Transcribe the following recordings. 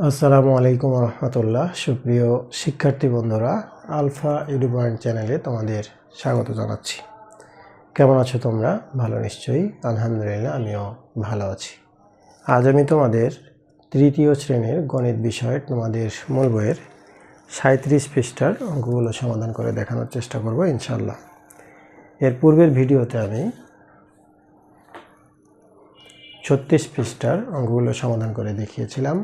আসসালামু আলাইকুম রহমতুল্লাহ। সুপ্রিয় শিক্ষার্থী বন্ধুরা, আলফা এডুপয়েন্ট চ্যানেলে তোমাদের স্বাগত জানাচ্ছি। কেমন আছো তোমরা? ভালো নিশ্চয়ই। আলহামদুলিল্লাহ, আমিও ভালো আছি। আজ আমি তোমাদের তৃতীয় শ্রেণীর গণিত বিষয়ে তোমাদের মূল বইয়ের 37 পৃষ্ঠার অঙ্কগুলো সমাধান করে দেখানোর চেষ্টা করব ইনশাআল্লাহ। এর পূর্বের ভিডিওতে আমি 36 পৃষ্ঠার অঙ্কগুলো সমাধান করে দেখিয়েছিলাম।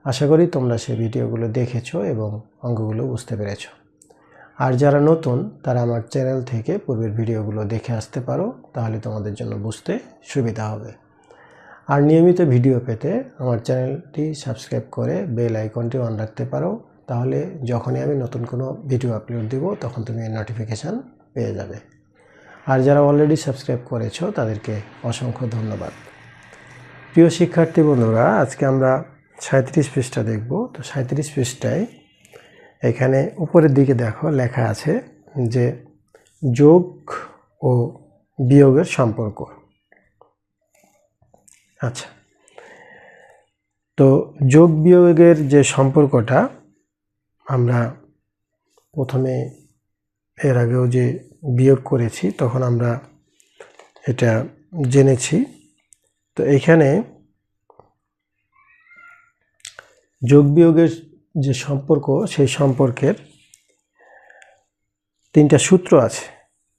আশা করি তোমরা সেই ভিডিওগুলো দেখেছো এবং অঙ্কগুলো বুঝতে পেরেছো। আর যারা নতুন তারা আমার চ্যানেল থেকে পূর্বের ভিডিওগুলো দেখে আসতে পারো, তাহলে তোমাদের জন্য বুঝতে সুবিধা হবে। আর নিয়মিত ভিডিও পেতে আমার চ্যানেলটি সাবস্ক্রাইব করে বেল আইকনটি অন রাখতে পারো, তাহলে যখনই আমি নতুন কোনো ভিডিও আপলোড দেব তখন তুমি নোটিফিকেশান পেয়ে যাবে। আর যারা অলরেডি সাবস্ক্রাইব করেছো তাদেরকে অসংখ্য ধন্যবাদ। প্রিয় শিক্ষার্থী বন্ধুরা, আজকে আমরা 37 পৃষ্ঠা দেখব। তো 37 পৃষ্ঠায় এখানে উপরের দিকে দেখো লেখা আছে যে যোগ ও বিয়োগের সম্পর্ক। আচ্ছা, তো যোগ বিয়োগের যে সম্পর্কটা আমরা প্রথমে এর আগেও যে বিয়োগ করেছি তখন আমরা এটা জেনেছি। তো এখানে যোগ বিয়োগের যে সম্পর্ক, সেই সম্পর্কের 3টা সূত্র আছে।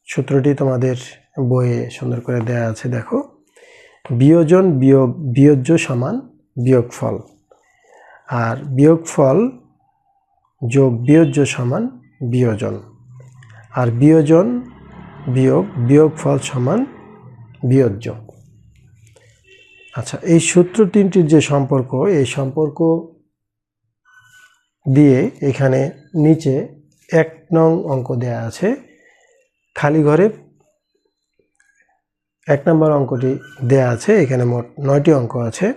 সূত্রটি তোমাদের বইয়ে সুন্দর করে দেয়া আছে, দেখো। বিয়োজন বিয়োগ বিয়োজ্য সমান বিয়োগফল, আর বিয়োগফল যোগ বিয়োজ্য সমান বিয়োজন, আর বিয়োজন বিয়োগ বিয়োগফল সমান বিয়োজ্য। আচ্ছা, এই সূত্র 3টির যে সম্পর্ক, এই সম্পর্ক দিয়ে এখানে নিচে 1 নং অঙ্ক দেয়া আছে। খালি ঘরে 1 নম্বর অঙ্কটি দেয়া আছে। এখানে মোট 9টি অঙ্ক আছে।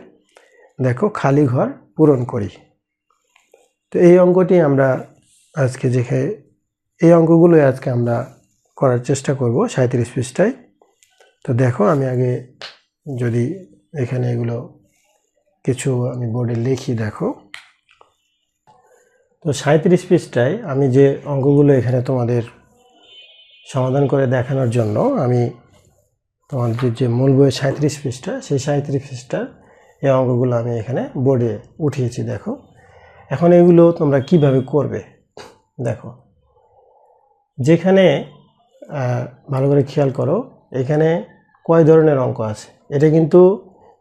দেখো, খালি ঘর পূরণ করি। তো এই অঙ্কটি আমরা আজকে এই অঙ্কগুলোই আজকে আমরা করার চেষ্টা করব 37 পৃষ্ঠায়। তো দেখো, আমি আগে যদি এখানে এগুলো কিছু আমি বোর্ডে লিখি। দেখো, তো 37 পৃষ্ঠায় আমি যে অঙ্কগুলো এখানে তোমাদের সমাধান করে দেখানোর জন্য আমি তোমাদের যে মূল বইয়ের 37 পৃষ্ঠা, সেই 37 পৃষ্ঠার এই অঙ্কগুলো আমি এখানে বোর্ডে উঠিয়েছি। দেখো, এখন এগুলো তোমরা কিভাবে করবে দেখো। যেখানে ভালো করে খেয়াল করো, এখানে কয় ধরনের অঙ্ক আছে। এটা কিন্তু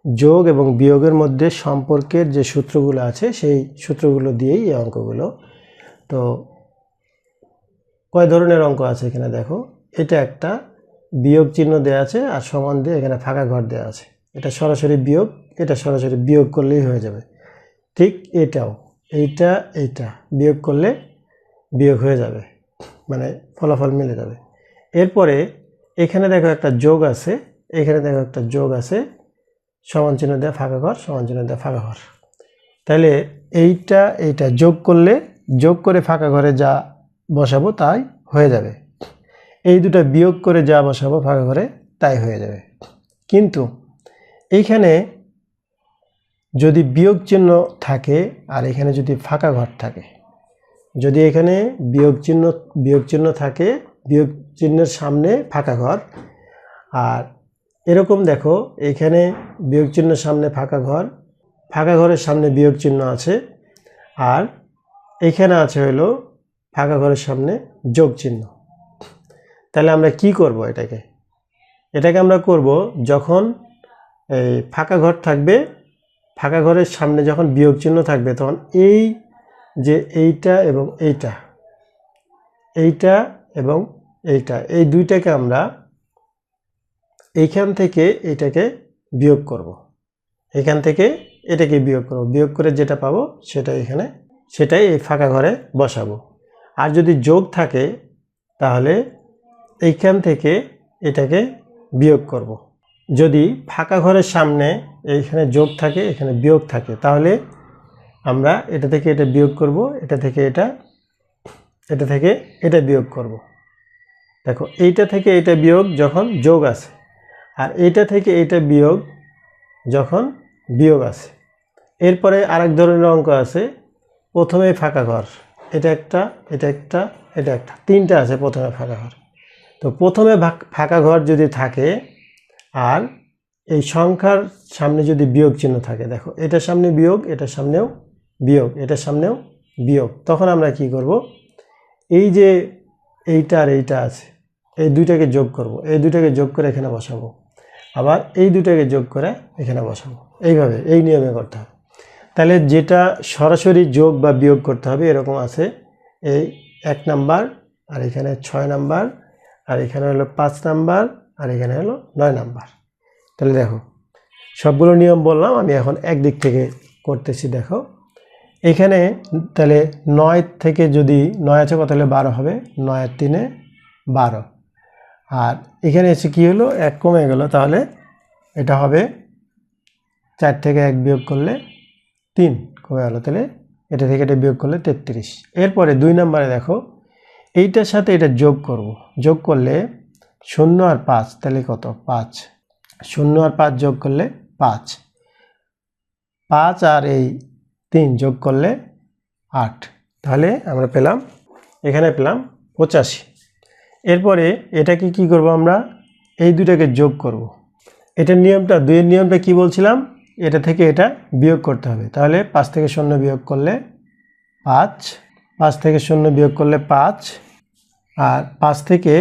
যোগ এবং বিয়োগের মধ্যে সম্পর্কের যে সূত্রগুলো আছে সেই সূত্রগুলো দিয়েই এই অঙ্কগুলো। তো কয় ধরনের অঙ্ক আছে এখানে দেখো। এটা একটা বিয়োগ চিহ্ন দেওয়া আছে আর সমান দিয়ে এখানে ফাঁকা ঘর দেওয়া আছে। এটা সরাসরি বিয়োগ, এটা সরাসরি বিয়োগ করলেই হয়ে যাবে। ঠিক এটাও, এইটা বিয়োগ করলে বিয়োগ হয়ে যাবে, মানে ফলাফল মিলে যাবে। এরপরে এখানে দেখো একটা যোগ আছে, এখানে দেখো একটা যোগ আছে, সমান চিহ্ন দেওয়া ফাঁকা ঘর, সমান চিহ্ন দেওয়া ফাঁকা ঘর। তাহলে এইটা যোগ করলে, যোগ করে ফাঁকা ঘরে যা বসাবো তাই হয়ে যাবে। এই দুটো বিয়োগ করে যা বসাবো ফাঁকা ঘরে তাই হয়ে যাবে। কিন্তু এইখানে যদি বিয়োগ চিহ্ন থাকে আর এখানে যদি ফাঁকা ঘর থাকে, যদি এখানে বিয়োগ চিহ্ন থাকে, বিয়োগ চিহ্নের সামনে ফাঁকা ঘর, আর এরকম দেখো এখানে বিয়োগ চিহ্নের সামনে ফাঁকা ঘর, ফাঁকা ঘরের সামনে বিয়োগ চিহ্ন আছে, আর এখানে আছে হলো ফাঁকা ঘরের সামনে যোগ চিহ্ন। তাহলে আমরা কি করব? এটাকে আমরা করব যখন এই ফাঁকা ঘর থাকবে, ফাঁকা ঘরের সামনে যখন বিয়োগ চিহ্ন থাকবে, তখন এই যে এইটা এবং এইটা এবং এইটা, এই দুইটাকে আমরা এইখান থেকে এটাকে বিয়োগ করব, এখান থেকে এটাকে বিয়োগ করব। বিয়োগ করে যেটা পাবো সেটাই এই ফাঁকা ঘরে বসাবো। আর যদি যোগ থাকে তাহলে এইখান থেকে এটাকে বিয়োগ করব। যদি ফাঁকা ঘরের সামনে এইখানে যোগ থাকে, এখানে বিয়োগ থাকে, তাহলে আমরা এটা থেকে এটা বিয়োগ করব, এটা থেকে এটা বিয়োগ করব। দেখো, এইটা থেকে এটা বিয়োগ যখন যোগ আছে, আর এইটা থেকে এটা বিয়োগ যখন বিয়োগ আছে। এরপরে আরেক ধরনের অঙ্ক আছে, প্রথমে ফাঁকা ঘর, এটা একটা, এটা একটা, এটা একটা, তিনটা আছে প্রথমে ফাঁকা ঘর। তো প্রথমে ফাঁকা ঘর যদি থাকে আর এই সংখ্যার সামনে যদি বিয়োগ চিহ্ন থাকে, দেখো এটার সামনে বিয়োগ, এটার সামনেও বিয়োগ, এটার সামনেও বিয়োগ, তখন আমরা কি করব, এই যে এইটা আর এইটা আছে, এই দুইটাকে যোগ করব, এই দুইটাকে যোগ করে এখানে বসাবো, আবার এই দুইটাকে যোগ করে এখানে বসাবো, এইভাবে এই নিয়মে করতে হবে। তাহলে যেটা সরাসরি যোগ বা বিয়োগ করতে হবে এরকম আছে, এই 1 নাম্বার, আর এখানে 6 নাম্বার, আর এখানে হলো 5 নাম্বার, আর এখানে হলো 9 নাম্বার। তাহলে দেখো সবগুলো নিয়ম বললাম, আমি এখন একদিক থেকে করতেছি। দেখো এখানে তাহলে 9 থেকে যদি 9 আছে কত হলে 12 হবে, 9 আর 3 12, আর এখানে এসে কি হলো 1 কমে গেল, তাহলে এটা হবে 4 থেকে 1 বিয়োগ করলে 3 কমে গেল, তাহলে এটা থেকে এটা বিয়োগ করলে 33। এরপরে 2 নম্বরে দেখো এইটার সাথে এটা যোগ করব, যোগ করলে 0 আর 5, তাহলে কত 5, 0 আর 5 যোগ করলে 5, 5 আর এই 3 যোগ করলে 8, তাহলে আমরা পেলাম, এখানে পেলাম 85। এরপরে এটাকে কি করব, আমরা এই দুটাকে যোগ করব। এটার নিয়মটা, 2 এর নিয়মটা কি বলছিলাম, এটা থেকে এটা বিয়োগ করতে হবে, তাহলে 5 থেকে 0 বিয়োগ করলে 5, 5 থেকে 0 বিয়োগ করলে 5, আর 5 থেকে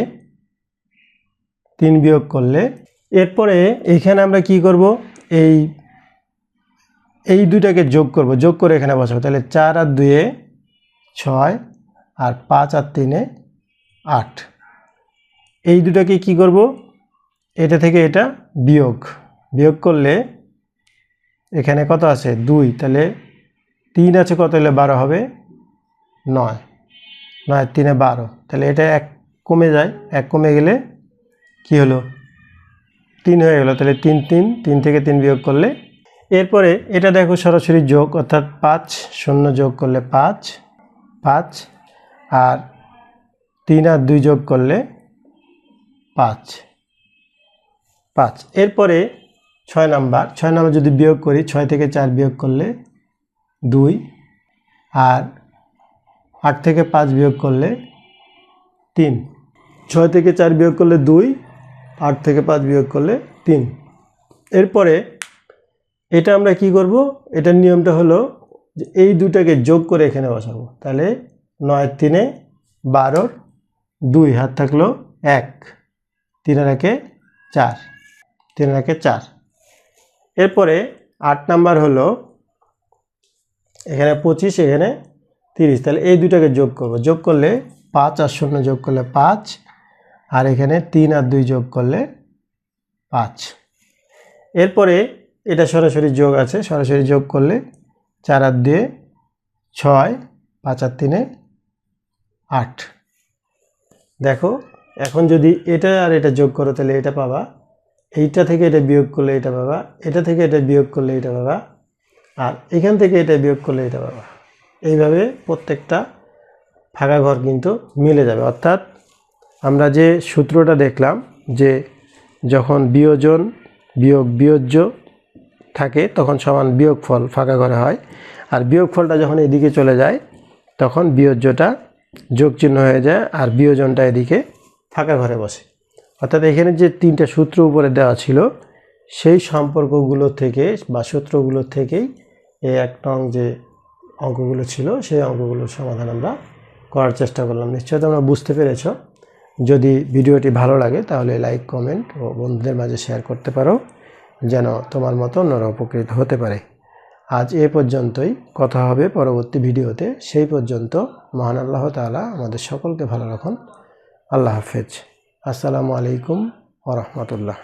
3 বিয়োগ করলে, এরপরে এখানে আমরা কি করব, এই দুটাকে যোগ করব, যোগ করে এখানে বসাবো, তাহলে 4 আর 2 6, আর 5 আর 3 8। এই দুটাকে কি করব, এটা থেকে এটা বিয়োগ, বিয়োগ করলে এখানে কত আছে 2, তাহলে 3 আছে কত হলে 12 হবে, 9, 9 আর 3 12, তাহলে এটা 1 কমে যায়, 1 কমে গেলে কি হলো 3 হয়ে গেল, তাহলে 3 3, 3 থেকে 3 বিয়োগ করলে, এরপরে এটা দেখো সরাসরি যোগ, অর্থাৎ 5 0 যোগ করলে 5, 5, আর 3 আর 2 যোগ করলে 5, 5। এরপরে 6 নাম্বার, 6 নাম্বার যদি বিয়োগ করি, 6 থেকে 4 বিয়োগ করলে 2, আর 8 থেকে 5 বিয়োগ করলে 3, 6 থেকে 4 বিয়োগ করলে 2, 8 থেকে 5 বিয়োগ করলে 3। এরপরে এটা আমরা কি করব, এটার নিয়মটা হলো যে এই দুটাকে যোগ করে এখানে বসাবো, তাহলে 9 3 12, 2 হাত থাকলো 1, 3 আর 1 4, 3 আর 1 4। এরপরে 8 নাম্বার হলো এখানে 25, এখানে 30, তাহলে এই দুটাকে যোগ করব, যোগ করলে 5 আর 0 যোগ করলে 5, আর এখানে 3 আর 2 যোগ করলে 5। এরপরে এটা সরাসরি যোগ আছে, সরাসরি যোগ করলে 4 আর 2 6, 5 আর 3 8। দেখো এখন যদি এটা আর এটা যোগ করো, তাহলে এটা পাবা, এইটা থেকে এটা বিয়োগ করলে এটা পাবা, এটা থেকে এটা বিয়োগ করলে এটা পাবা, আর এখান থেকে এটা বিয়োগ করলে এটা পাবা। এইভাবে প্রত্যেকটা ফাঁকা ঘর কিন্তু মিলে যাবে। অর্থাৎ আমরা যে সূত্রটা দেখলাম যে যখন বিয়োজন বিয়োগ বিয়োজ্য থাকে তখন সমান বিয়োগফল ফাঁকা ঘরে হয়, আর বিয়োগফলটা যখন এদিকে চলে যায় তখন বিয়োজ্যটা যোগ চিহ্ন হয়ে যায়, আর বিয়োজনটা এদিকে ফাঁকা ঘরে বসে। অর্থাৎ এখানে যে 3টা সূত্র উপরে দেওয়া ছিল সেই সম্পর্কগুলো থেকে বা সূত্রগুলো থেকেই এই 1 নং যে অঙ্কগুলো ছিল সেই অঙ্কগুলোর সমাধান আমরা করার চেষ্টা করলাম। নিশ্চয়ই তোমরা বুঝতে পেরেছ। যদি ভিডিওটি ভালো লাগে তাহলে লাইক, কমেন্ট ও বন্ধুদের মাঝে শেয়ার করতে পারো, যেন তোমার মতো অন্যরা উপকৃত হতে পারে। আজ এ পর্যন্তই, কথা হবে পরবর্তী ভিডিওতে। সেই পর্যন্ত মহান আল্লাহ তাআলা আমাদের সকলকে ভালো রাখুন। আল্লাহ হাফেজ। আসসালামু আলাইকুম ওয়া রাহমাতুল্লাহ।